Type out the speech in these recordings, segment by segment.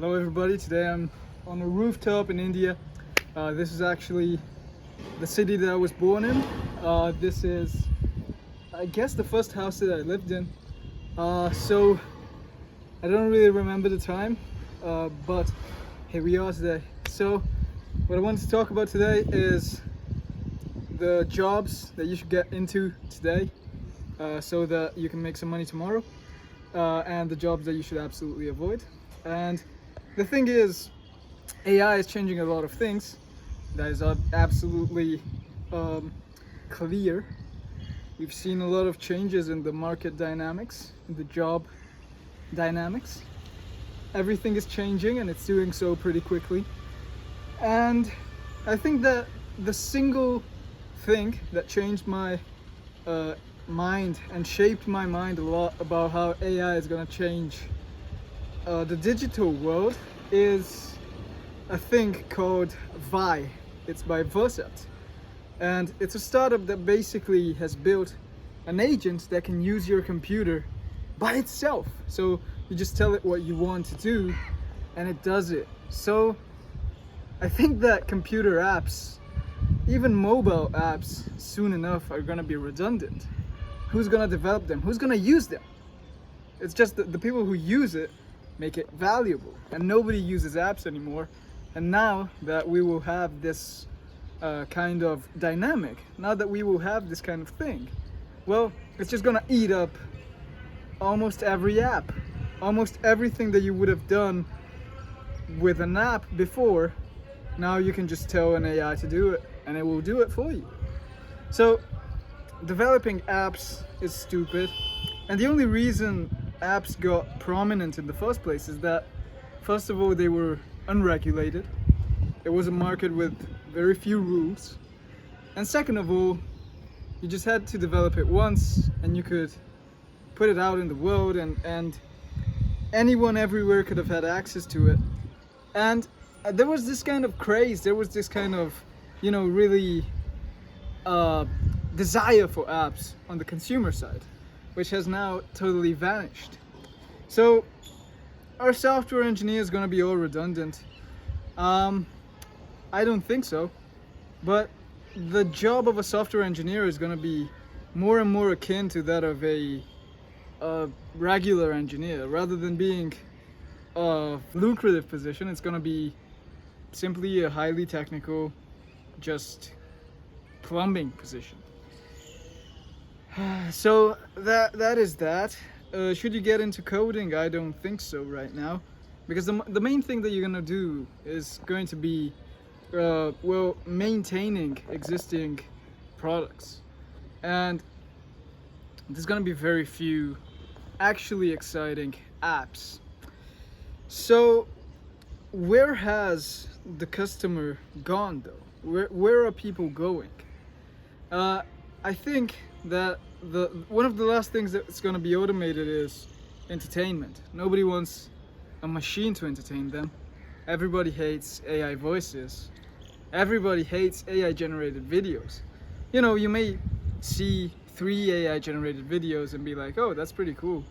Hello everybody, today I'm on a rooftop in India. This is actually the city that I was born in. This is, I guess, the first house that I lived in. So I don't really remember the time, but here we are today. So what I wanted to talk about today is the jobs that you should get into today so that you can make some money tomorrow, and the jobs that you should absolutely avoid. And the thing is, AI is changing a lot of things. That is absolutely clear. We've seen a lot of changes in the market dynamics, in the job dynamics. Everything is changing and it's doing so pretty quickly. And I think that the single thing that changed my mind and shaped my mind a lot about how AI is going to change the digital world is a thing called Vi. It's by Versapt, and it's a startup that basically has built an agent that can use your computer by itself. So you just tell it what you want to do and it does it. So I think that computer apps, even mobile apps, soon enough are going to be redundant. Who's going to develop them? Who's going to use them? It's just the people who use it make it valuable, and nobody uses apps anymore. And now that we will have this kind of dynamic, now that we will have this kind of thing, well, it's just gonna eat up almost every app. Almost everything that you would have done with an app before, now you can just tell an AI to do it and it will do it for you. So developing apps is stupid, and the only reason apps got prominent in the first place is that, first of all, they were unregulated. It was a market with very few rules. And second of all, you just had to develop it once and you could put it out in the world, and anyone everywhere could have had access to it. And there was this kind of craze, there was this kind of, really desire for apps on the consumer side, which has now totally vanished. So are software engineers going to be all redundant? I don't think so, but the job of a software engineer is going to be more and more akin to that of a regular engineer. Rather than being a lucrative position, it's going to be simply a highly technical, just plumbing position. So that is that. Should you get into coding? I don't think so right now, because the main thing that you're gonna do is going to be maintaining existing products, and there's gonna be very few actually exciting apps. So where has the customer gone though? Where are people going? I think that one of the last things that's going to be automated is entertainment. Nobody wants a machine to entertain them. Everybody hates AI voices. Everybody hates AI generated videos. You may see 3 AI generated videos and be like, oh, that's pretty cool.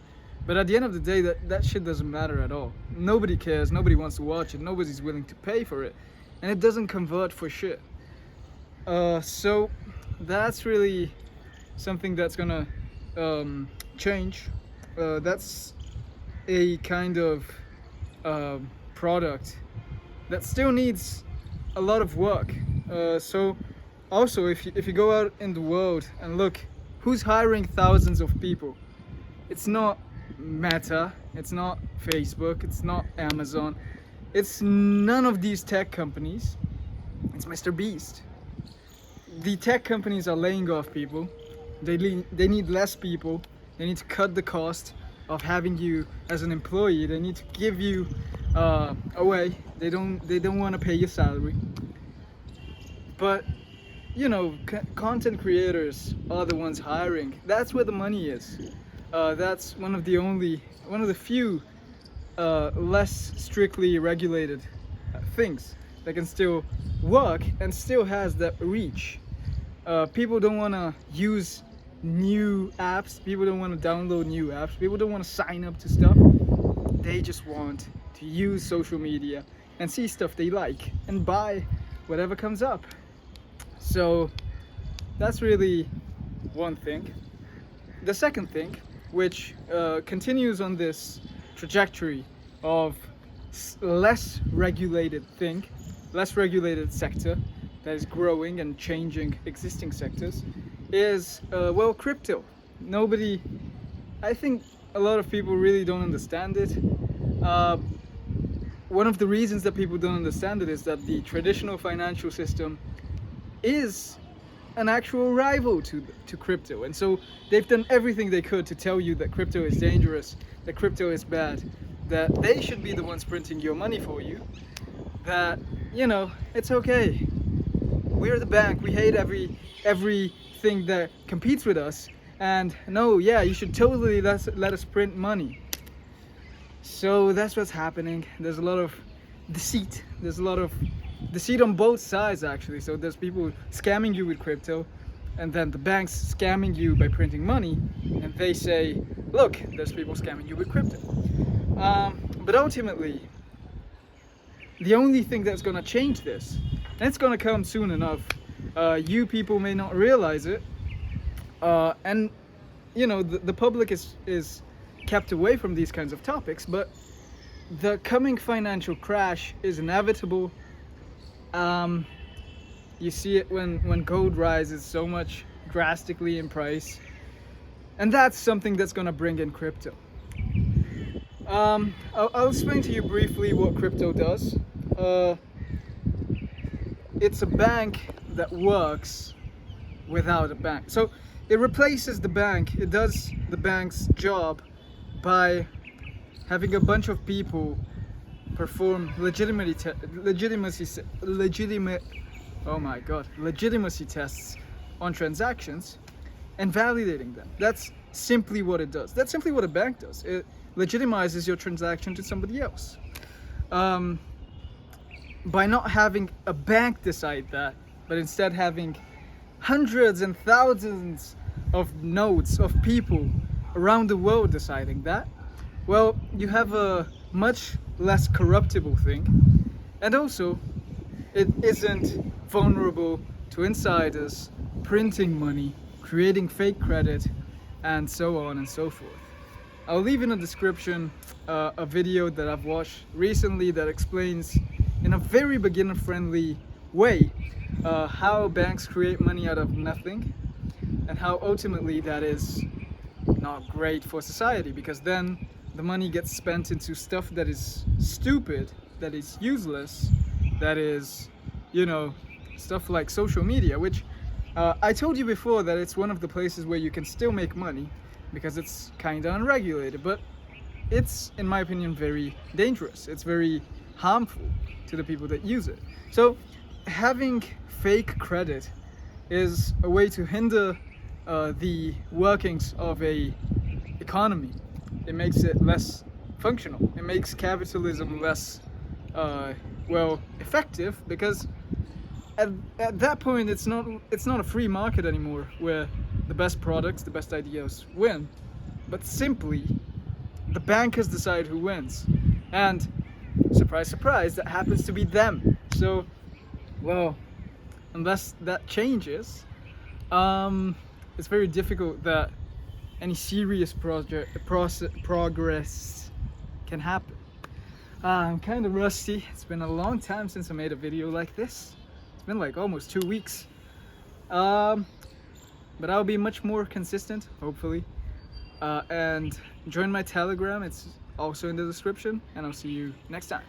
But at the end of the day, that shit doesn't matter at all. Nobody cares, nobody wants to watch it, nobody's willing to pay for it, and it doesn't convert for shit. So that's really something that's gonna change. That's a kind of product that still needs a lot of work. So also, if you go out in the world and look, who's hiring thousands of people? It's not Meta, it's not Facebook, it's not Amazon, it's none of these tech companies. It's Mr. Beast. The tech companies are laying off people. They need less people. They need to cut the cost of having you as an employee. They need to give you away. They don't want to pay your salary. But content creators are the ones hiring. That's where the money is. That's one of the few less strictly regulated things that can still work and still has that reach. People don't want to use new apps. People don't want to download new apps. People don't want to sign up to stuff. They just want to use social media and see stuff they like and buy whatever comes up. So that's really one thing. The second thing, which continues on this trajectory of less regulated sector that is growing and changing existing sectors, is well, crypto. I think a lot of people really don't understand it. One of the reasons that people don't understand it is that the traditional financial system is an actual rival to crypto, and so they've done everything they could to tell you that crypto is dangerous, that crypto is bad, that they should be the ones printing your money for you, that, you know, it's okay, we're the bank, we hate everything that competes with us, and no, yeah, you should totally let us print money. So that's what's happening. There's a lot of deceit. There's a lot of deceit on both sides, actually. So there's people scamming you with crypto, and then the banks scamming you by printing money, and they say, look, there's people scamming you with crypto. But ultimately, the only thing that's going to change this, and it's going to come soon enough, you people may not realize it, and you know, the public is kept away from these kinds of topics, but the coming financial crash is inevitable. You see it when gold rises so much drastically in price, and that's something that's going to bring in crypto. I'll explain to you briefly what crypto does. It's a bank that works without a bank. So it replaces the bank. It does the bank's job by having a bunch of people perform legitimacy tests on transactions and validating them. That's simply what it does. That's simply what a bank does. It legitimizes your transaction to somebody else. By not having a bank decide that, but instead having hundreds and thousands of nodes of people around the world deciding that, well, you have a much less corruptible thing, and also it isn't vulnerable to insiders printing money, creating fake credit, and so on and so forth. I'll leave in the description a video that I've watched recently that explains in a very beginner-friendly way how banks create money out of nothing, and how ultimately that is not great for society, because then the money gets spent into stuff that is stupid, that is useless, that is, you know, stuff like social media, which I told you before that it's one of the places where you can still make money because it's kind of unregulated, but it's, in my opinion, very dangerous. It's very harmful to the people that use it. So having fake credit is a way to hinder the workings of a economy. It makes it less functional. It makes capitalism less well, effective, because at that point it's not a free market anymore where the best products, the best ideas win, but simply the bankers decide who wins, and surprise surprise, that happens to be them. So, well, unless that changes, it's very difficult that any serious progress can happen. I'm kind of rusty. It's been a long time since I made a video like this. It's been like almost 2 weeks. But I'll be much more consistent, hopefully. And join my Telegram. It's also in the description, and I'll see you next time.